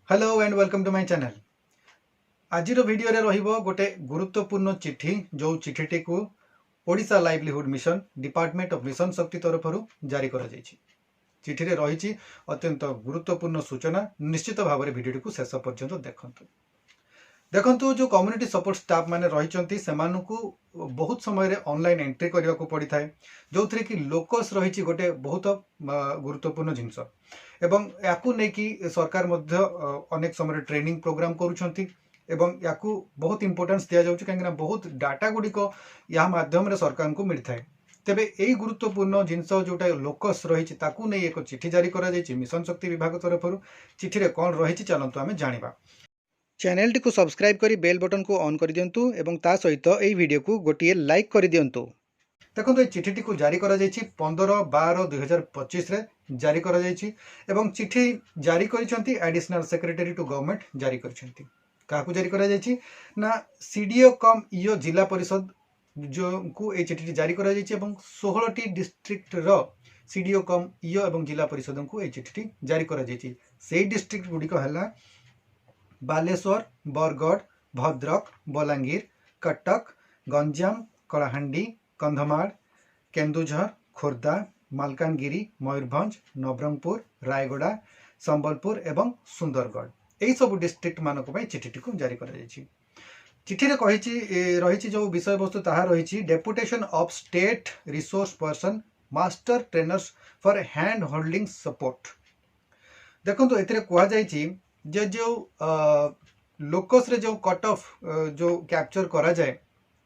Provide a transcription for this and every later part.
Hello and welcome to my channel. आज video रे रहिबो गोटे गुरुत्वपूर्ण चिठी जो चिठीटी को Odisha livelihood mission department of mission Shakti तरफ जारी करा जायछि। चिठी रे रहिछि अत्यंत गुरुत्वपूर्ण सूचना। निश्चित भाव में वीडियो को शेष पर्यंत देखंतु जो कम्युनिटी सपोर्ट स्टाफ माने रहिचंती सेमानकु बहुत समय रे ऑनलाइन एंट्री करने को पड़ी थाए जो थरे कि लोकस रही गोटे बहुत गुरुत्वपूर्ण जिनस एवं याकू नेकी सरकार मध्य अनेक समय ट्रेनिंग प्रोग्राम करूछंती एवं याकू बहुत इंपोर्टेंस दिया जाउछ काहेकि बहुत डाटा गुडिक या माध्यम रे सरकार को मिलता है। तेबे यही गुरुत्वपूर्ण जिनस जोटा लोकस रही ताकू नहीं एक चिठी जारी करा जायछि मिशन शक्ति विभाग तरफ। चिठी रे कोन रही चलंतु आमे जानिबा। चैनल टी को सब्सक्राइब करी बेल बटन को ऑन कर दियंतु एवं ता सहित एही वीडियो को गोटिए लाइक कर दियंतु। देखो चिठी को जारी करा जायछि 15/12/2025 रे जारी करा जायछि एवं चिठी जारी करिसंती एडिशनल सेक्रेटरी टू गवर्नमेंट जारी करिसंती। काकू जारी करा जायछि ना सीडीओ कम ईओ जिला परिषद जो को ए चिठी जारी करा जायछि एवं 16 टी डिस्ट्रिक्ट रो सीडीओ कम ईओ एवं जिला परिषद को ए चिठी जारी करा जायछि। सेही डिस्ट्रिक्ट गुडी को हला बालेश्वर, बरगढ़, भद्रक, बलांगीर, कटक, गंजाम, कलाहांडी, कंधमाल, केन्दुझर, खोर्धा, मालकानगिरी, मयूरभंज, नवरंगपुर, रायगड़ा, संबलपुर एवं सुंदरगढ़ यही सब डिस्ट्रिक्ट मानक चिठी को जारी करा जायछि। चिठी रही जो विषय वस्तु ताहा रही deputation of state resource person master trainers for hand holding support. देखो एथिरे कहा जायछि जे जो लोकस रे जो कट ऑफ जो कैप्चर करा जाए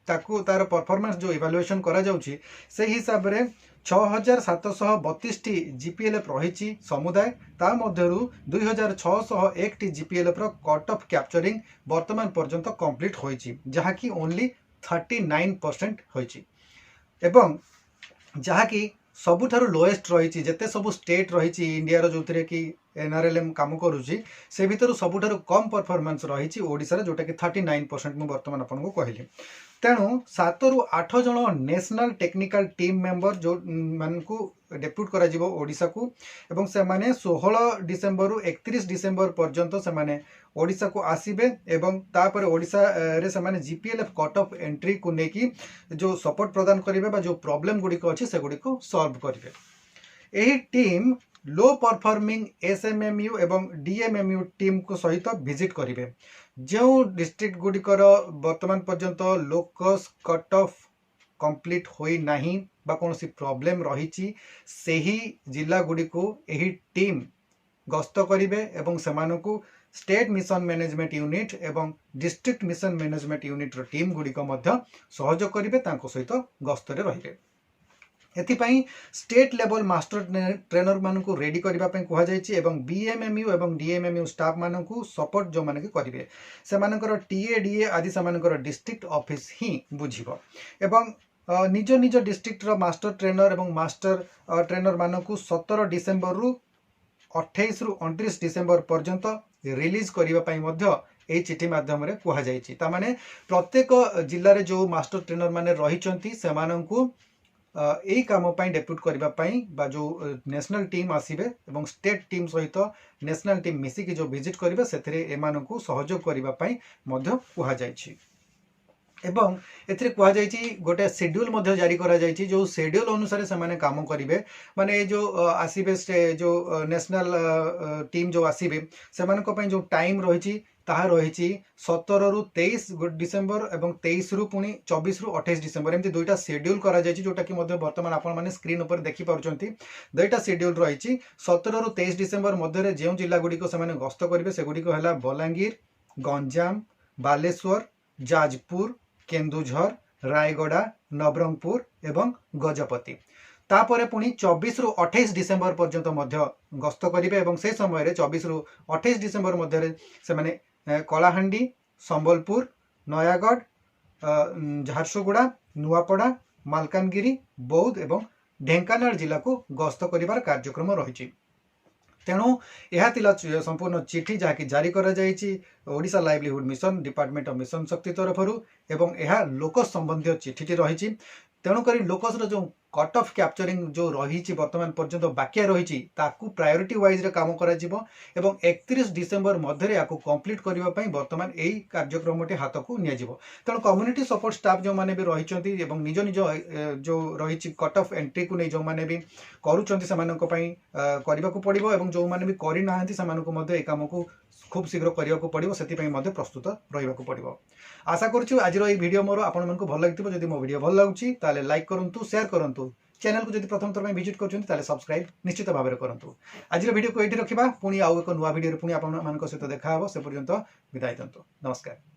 ताकू तार परफॉर्मेंस जो इवैल्यूएशन करा जाउछि से हिसाब रे 6732 टी जीपीएलएफ रही समुदाय ता मध्यरु 2601 टी जीपीएलएफ रो कट ऑफ कैप्चरिंग वर्तमान पर्यंत कंप्लीट होईछि जहा कि ओनली 39% होईछि एवं जहा कि सबुठारु लोएस्ट रही जेते सबु स्टेट रही इंडिया रो जोथिरे कि एनआरएलएम काम करुछि से भितर सबुठारु कम परफॉर्मेंस रही ओडिसा रे जोटा कि 39% मु वर्तमान आपन को कहली। तेणु 7 रु 8 जन नेशनल टेक्निकल टीम मेंबर जो मानकू डेप्यूट करा जिवो ओडिसा को एवं से माने 16 डिसेंबर रु 31 डिसेंबर पर्यंत से माने ओडिसा को आसीबे एवं तापर ओडिसा रे से माने जीपीएलएफ कट ऑफ एंट्री को नेकी जो सपोर्ट प्रदान करिवे बा जो प्रॉब्लम गुडी को अछि से गुडी को सॉल्व करिवे। एही टीम लो परफॉर्मिंग एसएमएमयू एवं डीएमएमयू टीम को सहित विजिट करिवे जो डिस्ट्रिक्ट गुडिकर वर्तमान पर्यंत लोकस कट ऑफ कंप्लीट होई नाही बा कोनोसी प्रॉब्लम रही सेही जिला गुडी को एही टीम गस्त करिवे एवं सेमानकु स्टेट मिशन मैनेजमेंट यूनिट एवं डिस्ट्रिक्ट मिशन मैनेजमेंट यूनिट रो टीम गुडी को मध्य सहयोग करिवे तांको सहित गस्त रे रहिबे। एथिपाई स्टेट लेवल मास्टर ट्रेनर मानकु रेडी करबा पई कहा जायछि एवं बीएमएमयू एवं डीएमएमयू स्टाफ मानकु सपोर्ट जो माने करिवे से मानकर टीएडीए आदि से मानकर डिस्ट्रिक्ट ऑफिस ही बुझिबो एवं निज निज डिस्ट्रिक्ट रो मास्टर ट्रेनर एवं मास्टर ट्रेनर मानकु 17 डिसेंबर रु 28 रु 29 डिसेंबर पर्यंत रिलीज करबा पई मध्य ए चिठी माध्यम रे कहा जायछि। ता माने प्रत्येक जिल्ला रे जो मास्टर ट्रेनर माने रहिचंती से मानकु यही कम डेप्यूट करने जो नेशनल टीम आसबे और स्टेट टीम सहित नेशनल टीम मिसिकी जो विजिट करेंगे से एमानकु सहयोग करने कहुई एवं एथिरे कहा जायछि गोटे शेड्यूल जारी करा जायछि जो शेड्यूल अनुसार से माने काम करिवे माने जो आसीबे जो नेशनल टीम जो आसीबे से मानको पई जो टाइम रही ताहा रही 17 रु 23 डिसेंबर एवं 23 रु पुणी 24 रु 28 डिसेंबर एमती दुईटा शेड्यूल करा जायछि जोटा कि मध्य वर्तमान आपण माने स्क्रीन ऊपर देखि पारुचंती। दुईटा शेड्यूल रही 17 रु 23 डिसेंबर मध्य रे जेउ जिल्ला गुडी को से माने गस्त करिवे से गुडी को हला बलांगीर, गंजाम, बालेश्वर, जाजपुर, केन्दुझर, रायगड़ा, नवरंगपुर एवं गजपति। तापरे पुणी 24 रु 28 डिसेंबर पर्यंत मध्य गस्त करिवे एवं से समय रे 24 रु 28 डिसेंबर मध्य रे से माने कलाहांडी, संबलपुर, नयागढ़, झारसुगुड़ा, नुआपड़ा, मालकानगिरी, बौद्ध एवं ढेंकानाल जिला को गस्त करिवार कार्यक्रम रही। तेणु यह तिला संपूर्ण चिठी जहाँकि जारी करा जायछि Odisha livelihood mission department of mission Shakti तरफ एवं यह लोकस संबंधी चिठी रही। तेणुक लोकस जो कट ऑफ कैप्चरिंग जो रही वर्तमान पर्यंत बाकी रही प्रायोरिटी वाइज काम करा एवं 31 डिसेम्बर मध्य या कंप्लीट करने वर्तमान यही कार्यक्रम हाथ को निजी तेणु कम्युनिटी सपोर्ट स्टाफ जो मैंने भी रही निज निज जो रही कट ऑफ एंट्री को नहीं जो मैंने भी करने को पड़ो और जो मैंने भी करना से काम को खूब शीघ्र करने को पड़ो से प्रस्तुत रहा पड़ो आशा करुँ आज वीडियो मोर आपण भल लगी जब मो वीडियो भल लगुच लाइक करूँ शेयर करूँ चैनल को जब प्रथम थर विजिट कर सब्सक्राइब निश्चित भाव में करूँ आज वीडियो को ये रखा पुणी आउ एक नुआ वीडियो पुणी आप सहित देखा से पर्यंत विदाय दिंतु नमस्कार।